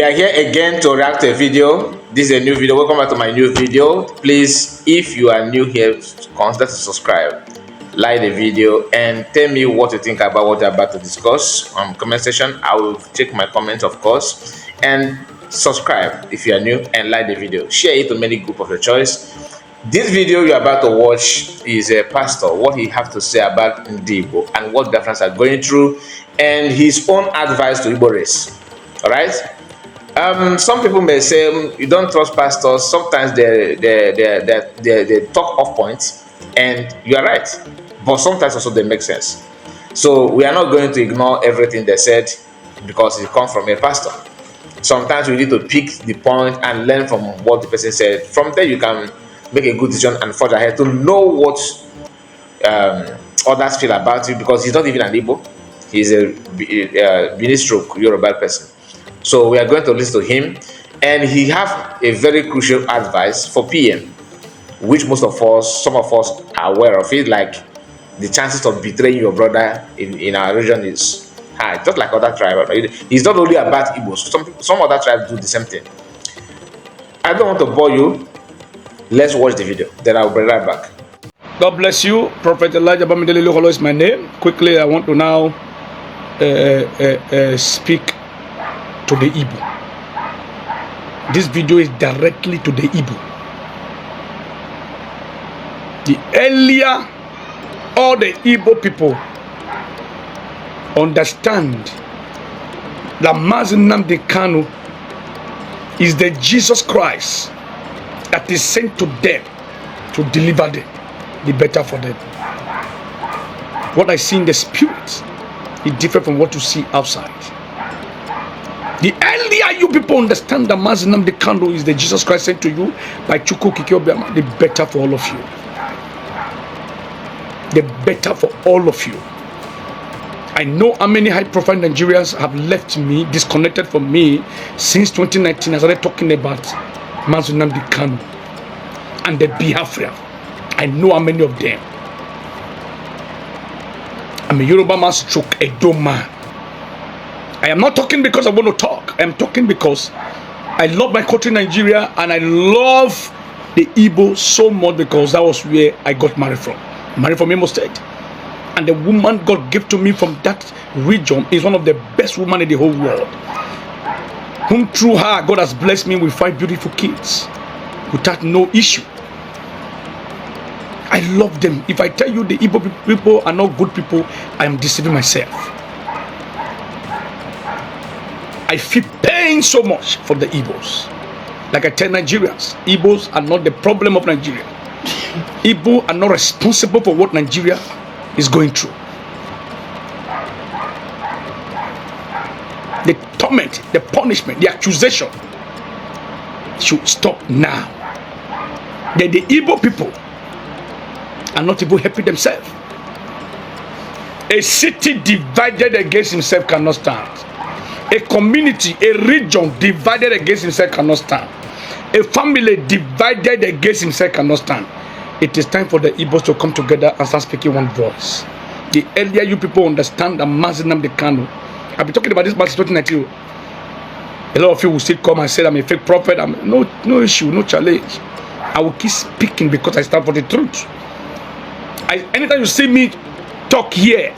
We are here again to react to a video. This is a new video. Welcome back to my new video. Please, if you are new here, consider to subscribe, like the video, and tell me what you think about what you're about to discuss on comment section. I will check my comments, of course, and subscribe if you are new and like the video. Share it to many groups of your choice. This video you're about to watch is a pastor, what he has to say about Igbo and what Biafrans are going through, and his own advice to Igbo race. All right. Some people may say you don't trust pastors. Sometimes they talk off points, and you are right. But sometimes also they make sense. So we are not going to ignore everything they said because it comes from a pastor. Sometimes we need to pick the point and learn from what the person said. From there, you can make a good decision and forge ahead to know what others feel about you, because he's not even an Igbo. He's a Ministro Yoruba person. So we are going to listen to him, and he have a very crucial advice for PM, which some of us are aware of it, like the chances of betraying your brother in our region is high, just like other tribes. It's not only about Igbos. Some other tribes do the same thing. I don't want to bore you. Let's watch the video, then I'll be right back. God bless you. Prophet Elijah Bamidele Luholo is my name. Quickly, I want to now speak to the Igbo. This video is directly to the Igbo. The earlier all the Igbo people understand that Mazi Nnamdi Kanu is the Jesus Christ that is sent to them to deliver them, the better for them. What I see in the spirit is different from what you see outside. The earlier you people understand that Mazi Nnamdi Kanu is the Jesus Christ sent to you by Chukwu Okike Obiama, the better for all of you. The better for all of you. I know how many high-profile Nigerians have left me, disconnected from me since 2019. I started talking about Mazi Nnamdi Kanu and the Biafra. I know how many of them. I'm a Yoruba man stroke Edo man. I am not talking because I want to talk. I am talking because I love my country, Nigeria, and I love the Igbo so much because that was where I got married from. Married from Imo State. And the woman God gave to me from that region is one of the best women in the whole world. Whom through her, God has blessed me with 5 beautiful kids without no issue. I love them. If I tell you the Igbo people are not good people, I am deceiving myself. I feel pain so much for the Igbos. Like I tell Nigerians, Igbos are not the problem of Nigeria. Igbo are not responsible for what Nigeria is going through. The torment, the punishment, the accusation should stop now. The Igbo people are not even helping themselves. A city divided against himself cannot stand. A community, a region divided against himself cannot stand. A family divided against himself cannot stand. It is time for the Igbos to come together and start speaking one voice. The earlier you people understand that Mazi Nnamdi Kanu, I've been talking about this back since 2019. A lot of you will still come and say I'm a fake prophet. No issue, no challenge. I will keep speaking because I stand for the truth. Anytime you see me talk here,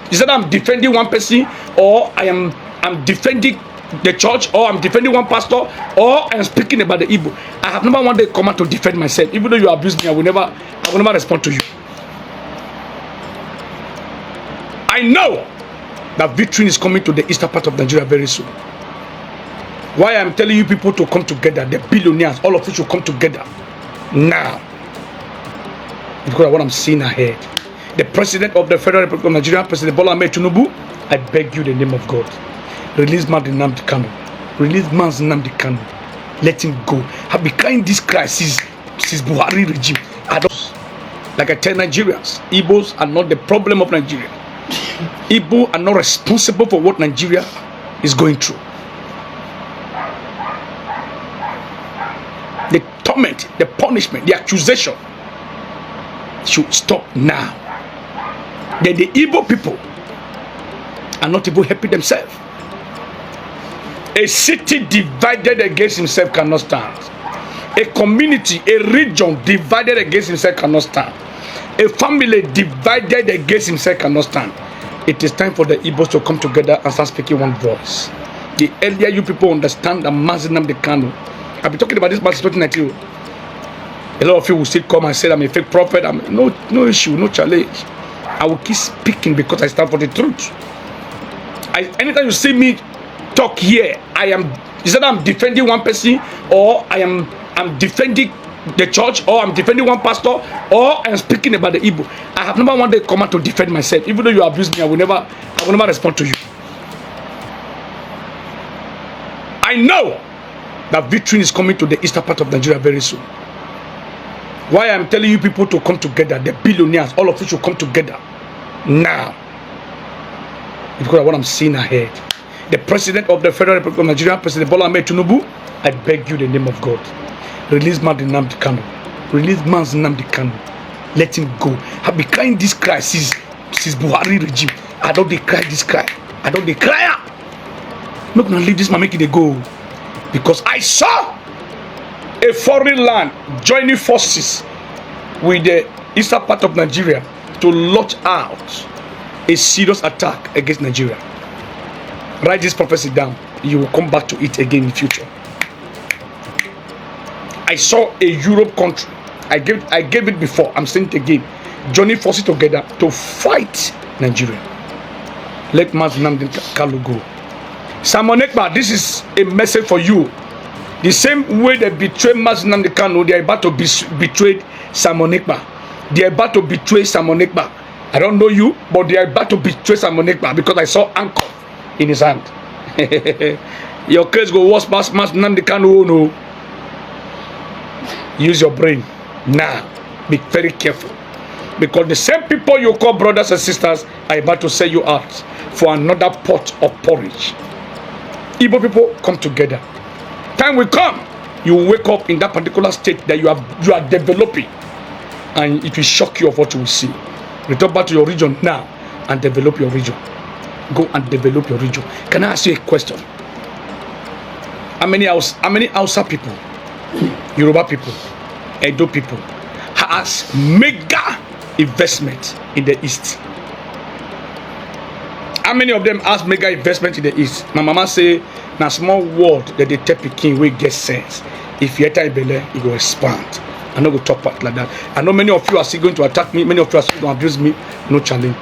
is that I'm defending one person, or I'm defending the church, or I'm defending one pastor, or I'm speaking about the Igbo. I have never one day come out to defend myself. Even though you abuse me, I will never respond to you. I know that victory is coming to the eastern part of Nigeria very soon. Why I'm telling you people to come together, the billionaires, all of you should come together now. Because of what I'm seeing ahead. The President of the Federal Republic of Nigeria, President Bola Ahmed Tinubu, I beg you in the name of God, release Mazi Nnamdi Kanu. Release Mazi Nnamdi Kanu. Let him go. I've been crying this crisis since Buhari regime. Like I tell Nigerians, Igbos are not the problem of Nigeria. Igbo are not responsible for what Nigeria is going through. The torment, the punishment, the accusation should stop now. The Igbo people are not even helping themselves. A city divided against himself cannot stand. A community, a region divided against himself cannot stand. A family divided against himself cannot stand. It is time for the Igbos to come together and start speaking one voice. The earlier you people understand that Mazinam the Kanu, I've been talking about this past 2019. A lot of you will still come and say I'm a fake prophet. No issue, no challenge. I will keep speaking because I stand for the truth. Anytime you see me talk here, is that I'm defending one person, or I'm defending the church, or I'm defending one pastor, or I'm speaking about the Igbo. I have never wanted to come out to defend myself. Even though you abuse me, I will never respond to you. I know that victory is coming to the eastern part of Nigeria very soon. Why I'm telling you people to come together, the billionaires, all of you should come together now. Because of what I'm seeing ahead. The President of the Federal Republic of Nigeria, President Bola Ahmed Tinubu, I beg you in the name of God, release Nnamdi Kanu. Release Nnamdi Kanu. Let him go. I've been crying this cry since Buhari regime. I don't cry this cry. I don't cry. I'm not gonna leave this man, make it go. Because I saw a foreign land joining forces with the eastern part of Nigeria to launch out a serious attack against Nigeria. Write this prophecy down. You will come back to it again in the future. I saw a Europe country. I gave it before. I'm saying it again. Joining forces together to fight Nigeria. Let Nnamdi Kanu go. Simon Ekpa, this is a message for you. The same way they betrayed Nnamdi Kanu, they are about to betray Simon Ekpa. They are about to betray Simon Ekpa. I don't know you, but they are about to betray Simon Ekpa because I saw anchor in his hand. Your case go worse past Nnamdi Kanu. No. Use your brain now. Be very careful, because the same people you call brothers and sisters are about to sell you out for another pot of porridge. Igbo people, come together. Time will come, you will wake up in that particular state that you are developing, and it will shock you of what you will see. Return back to your region now and develop your region. Go and develop your region. Can I ask you a question? How many Hausa people, Yoruba people, Edo people has mega investment in the east? How many of them has mega investment in the east? My mama say, na small word that they tell Pikin wey get sense. If you enter Ibele, it will expand. I'm not going to talk about like that. I know many of you are still going to attack me. Many of you are still going to abuse me. No challenge.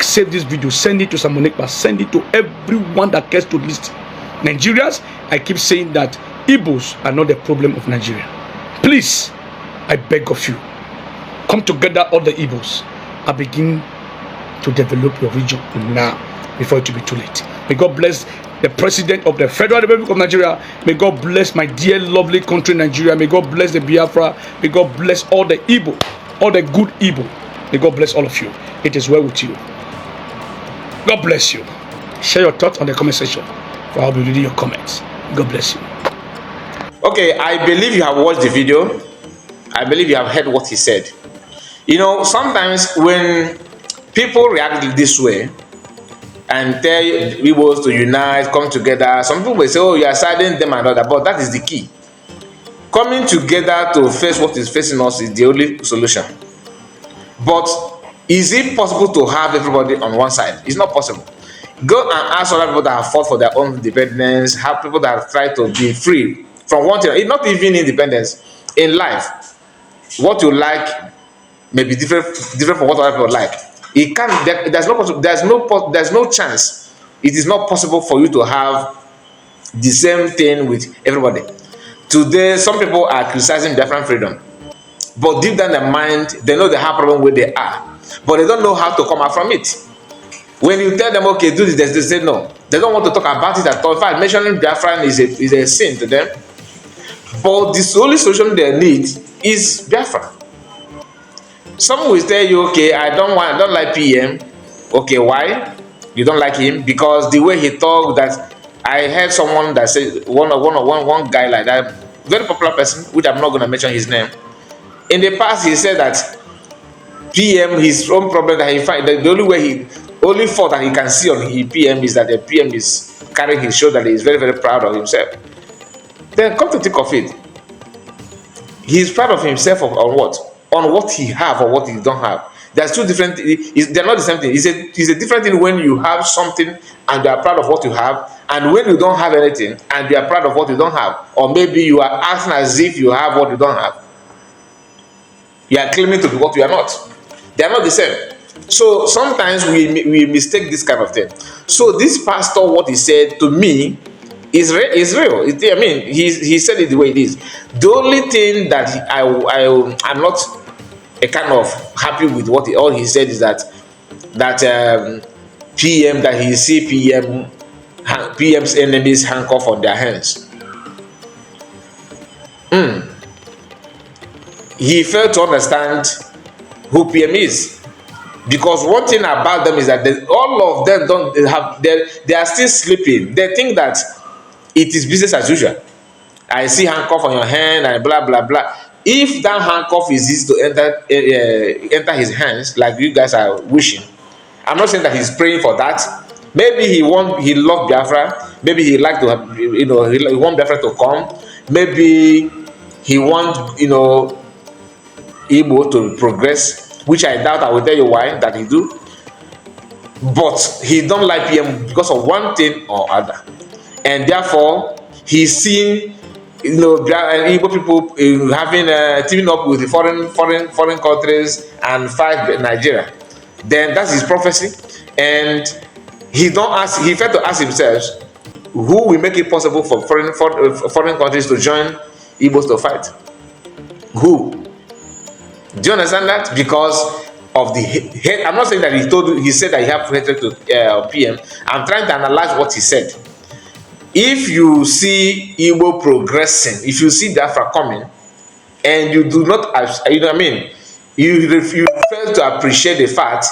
Save this video. Send it to Simon Ekpa. Send it to everyone that cares to listen. Nigerians, I keep saying that Igbos are not the problem of Nigeria. Please, I beg of you, come together, all the Igbos, and begin to develop your region now before it will be too late. May God bless the President of the Federal Republic of Nigeria. May God bless my dear lovely country Nigeria. May God bless the Biafra. May God bless all the Igbo, all the good Igbo. May God bless all of you. It is well with you. God bless you. Share your thoughts on the comment section, for I'll be reading your comments. God bless you. Okay, I believe you have watched the video. I believe you have heard what he said. You know, sometimes when people react this way and tell people to unite, come together, some people will say, oh, you are siding them and all that, but that is the key. Coming together to face what is facing us is the only solution. But is it possible to have everybody on one side? It's not possible. Go and ask other people that have fought for their own independence, have people that have tried to be free from one thing. It's not even independence. In life, what you like may be different from what other people like. It can't. There's no chance. It is not possible for you to have the same thing with everybody. Today, some people are criticizing Biafran freedom, but deep down their mind, they know they have problem where they are, but they don't know how to come out from it. When you tell them, okay, do this, they say no. They don't want to talk about it at all. In fact, mentioning Biafran is a sin to them. But the only solution they need is Biafra. Some will tell you, okay, I don't like PM. Okay, why? You don't like him? Because the way he talked, that I heard someone that said, one guy like that, very popular person, which I'm not going to mention his name. In the past, he said that PM, his own problem that he find, the only fault that he can see on his PM is that the PM is carrying his shoulder, he is very, very proud of himself. Then come to think of it, he is proud of himself on what? On what he have or what he don't have. There's two different. They're not the same thing. It's a different thing when you have something and you are proud of what you have, and when you don't have anything and you are proud of what you don't have, or maybe you are acting as if you have what you don't have. You are claiming to be what you are not. They are not the same. So sometimes we mistake this kind of thing. So this pastor, what he said to me is real. I mean, he said it the way it is. The only thing that I'm not a kind of happy with all he said is that PM, that he see PM's enemies handcuff on their hands. He failed to understand who PM is, because one thing about them is that all of them they are still sleeping. They think that it is business as usual. I see handcuff on your hand and blah blah blah. If that handcuff is easy to enter his hands, like you guys are wishing, I'm not saying that he's praying for that. Maybe he loved Biafra. Maybe he like to have, he want Biafra to come. Maybe he want, Igbo to progress, which I doubt. I will tell you why that he do. But he don't like PM because of one thing or other, and therefore he's seeing, Igbo people having teaming up with the foreign countries and fight Nigeria. Then that's his prophecy, and he failed to ask himself, who will make it possible for foreign countries to join Igbos to fight? Who? Do you understand that? Because of the hate. I'm not saying that he said that he have hatred to PM. I'm trying to analyze what he said. If you see Igbo progressing, if you see Biafra coming, and you do not, you fail to appreciate the fact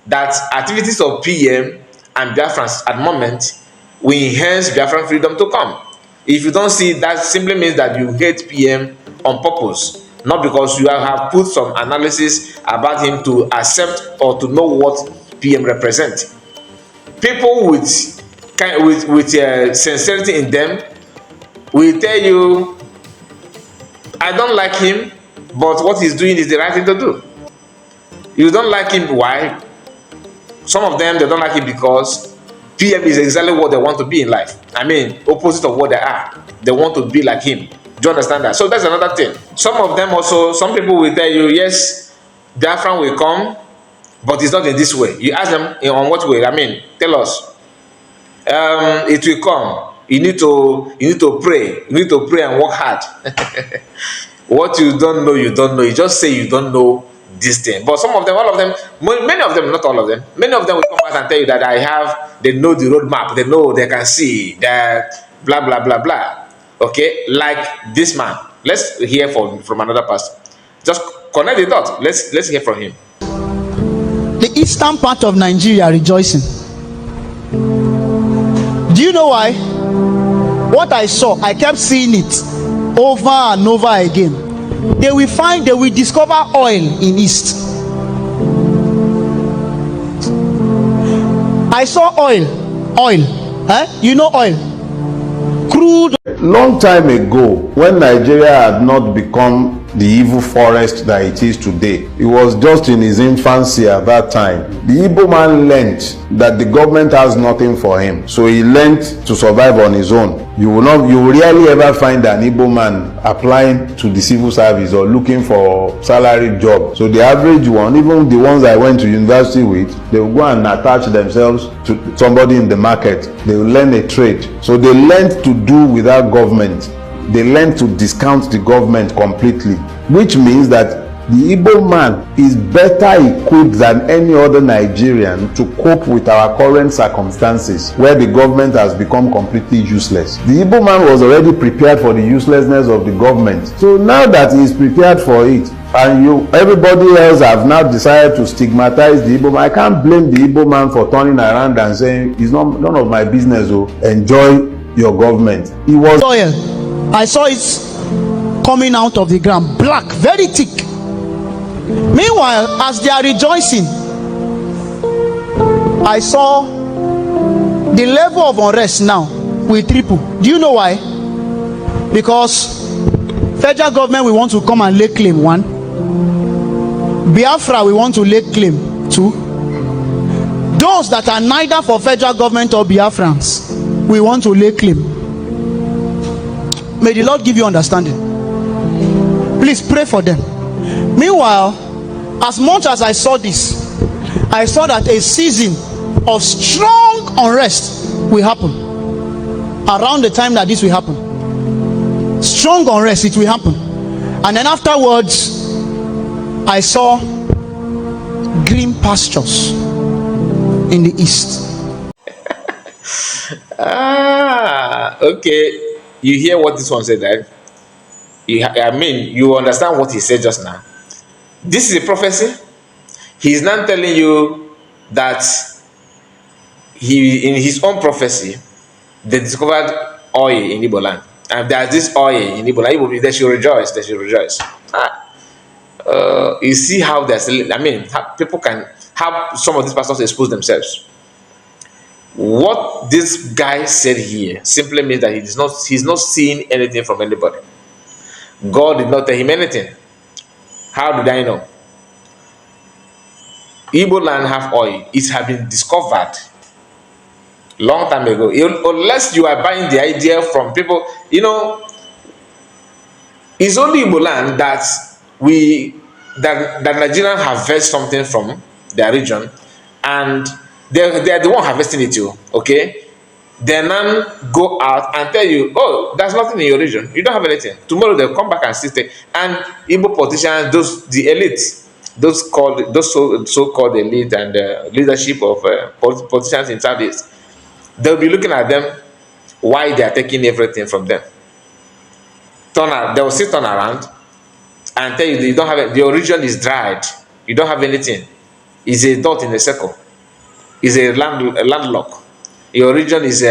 that activities of PM and Biafrans at the moment will enhance Biafran freedom to come. If you don't see that, simply means that you hate PM on purpose, not because you have put some analysis about him to accept or to know what PM represents. People with sincerity in them will tell you, I don't like him, but what he's doing is the right thing to do. You don't like him, why? Some of them, they don't like him because PM is exactly what they want to be in life. I mean, opposite of what they are. They want to be like him. Do you understand that? So that's another thing. Some of them also, some people will tell you, yes, Biafra will come, but it's not in this way. You ask them on what way. I mean, tell us. It will come. You need to pray. You need to pray and work hard. What you don't know, you don't know. You just say you don't know this thing. But some of them, all of them, many of them, not all of them, many of them will come out and tell you that they know the roadmap. They know, they can see that blah blah blah blah. Okay, like this man. Let's hear from another person. Just connect the dots. Let's hear from him. The eastern part of Nigeria rejoicing. Do you know why? What I saw, I kept seeing it over and over again. They will discover oil in east. I saw oil. You know oil, crude. Long time ago, when Nigeria had not become the evil forest that it is today, it was just in his infancy at that time. The Igbo man learned that the government has nothing for him, so he learned to survive on his own. You will rarely ever find an Igbo man applying to the civil service or looking for salary job. So the average one, even the ones I went to university with, they will go and attach themselves to somebody in the market. They will learn a trade. So they learned to do without government. They learn to discount the government completely, which means that the Igbo man is better equipped than any other Nigerian to cope with our current circumstances, where the government has become completely useless. The Igbo man was already prepared for the uselessness of the government. So now that he is prepared for it, and everybody else have now decided to stigmatize the Igbo man, I can't blame the Igbo man for turning around and saying, it's none of my business, enjoy your government. He was oil. I saw it coming out of the ground, black, very thick. Meanwhile, as they are rejoicing, I saw the level of unrest now will triple. Do you know why? Because federal government will want to come and lay claim, one. Biafra will want to lay claim, two. Those that are neither for federal government or Biafrans will want to lay claim. May the Lord give you understanding. Please pray for them. Meanwhile, as much as I saw this, I saw that a season of strong unrest will happen around the time that this will happen. Strong unrest, it will happen. And then afterwards, I saw green pastures in the east. Okay. You hear what this one said, right? I mean, you understand what he said just now. This is a prophecy. He's not telling you that in his own prophecy, they discovered oil in Igbo land. And there's this oil in Igbo land. They should rejoice. They should rejoice. You see how there's, I mean, how people can have some of these pastors expose themselves. What this guy said here simply means that he's not seeing anything from anybody. God did not tell him anything. How did I know? Igbo land have oil. It has been discovered long time ago. Unless you are buying the idea from people, you know, it's only Igbo land that Nigerians harvest something from their region, and they're the one harvesting it too. Okay, they now go out and tell you, oh, there's nothing in your region. You don't have anything. Tomorrow they'll come back and sit. And Igbo politicians, the elite, those so-called elite and leadership of politicians in Southeast, they'll be looking at them why they are taking everything from them. They will sit turn around and tell you don't have it. Your region is dried. You don't have anything. It's a dot in a circle. It's a landlock. Your region is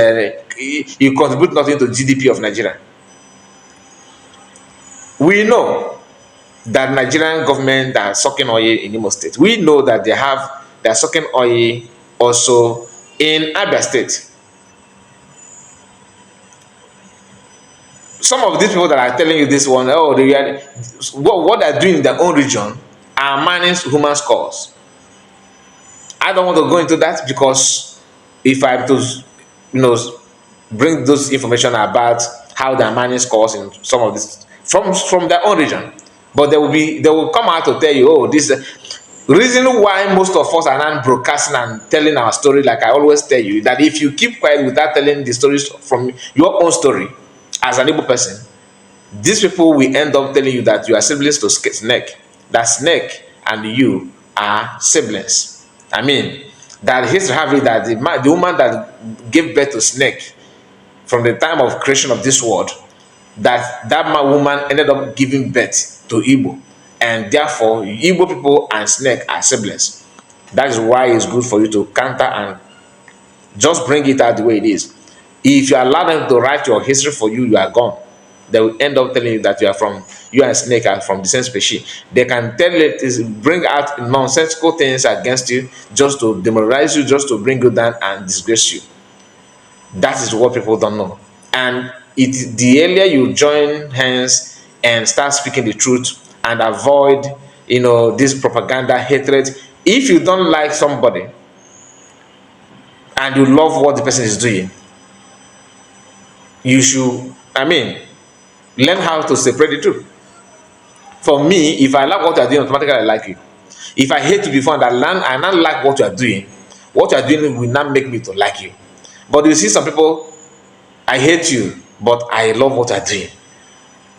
you contribute nothing to GDP of Nigeria. We know that Nigerian government are sucking oil in Imo State. We know that they are sucking oil also in Abia State. Some of these people that are telling you this one, oh, what they're doing in their own region are mining human skulls. I don't want to go into that, because if I have to, bring those information about how they're mining skulls in some of this from their own region, but they will come out to tell you, oh, this reason why most of us are not broadcasting and telling our story. Like I always tell you, that if you keep quiet without telling the stories from your own story as an able person, these people will end up telling you that you are siblings to snake. That snake and you are siblings. I mean, that history have it that the woman that gave birth to snake from the time of creation of this world, that woman ended up giving birth to Igbo, and therefore Igbo people and snake are siblings. That is why it's good for you to counter and just bring it out the way it is. If you allow them to write your history for you, you are gone. They will end up telling you that you and snake are from the same species. They can bring out nonsensical things against you just to demoralize you, just to bring you down and disgrace you. That is what people don't know. And the earlier you join hands and start speaking the truth and avoid, this propaganda, hatred. If you don't like somebody and you love what the person is doing, you should, learn how to separate the two. For me, if I like what you are doing, automatically I like you. If I hate you before and I not like what you are doing will not make me to like you. But you see some people, I hate you, but I love what you are doing.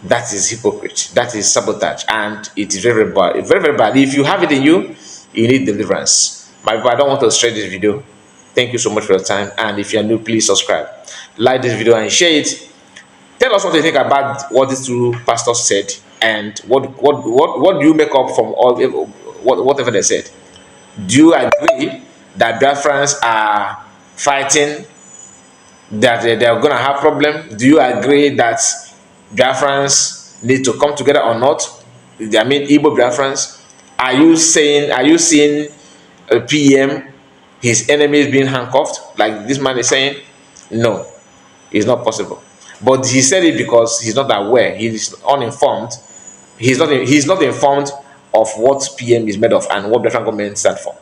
That is hypocrisy. That is sabotage, and it is very, very bad. Very, very bad. If you have it in you, you need deliverance. My people, I don't want to stretch this video. Thank you so much for your time, and if you are new, please subscribe, like this video, and share it. Tell us what you think about what these two pastors said, and what do you make up from all whatever they said. Do you agree that Biafrans are fighting, that they are going to have problem? Do you agree that Biafrans need to come together or not? Igbo Biafrans. Are you seeing a PM his enemies being handcuffed, like this man is saying? No, it's not possible. But he said it because he's not aware, he's uninformed, he's not informed of what PM is made of and what Biafran government stands for.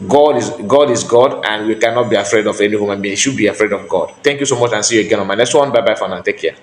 God is God, and we cannot be afraid of any human being. We should be afraid of God. Thank you so much, and see you again on my next one. Bye bye for now. Take care.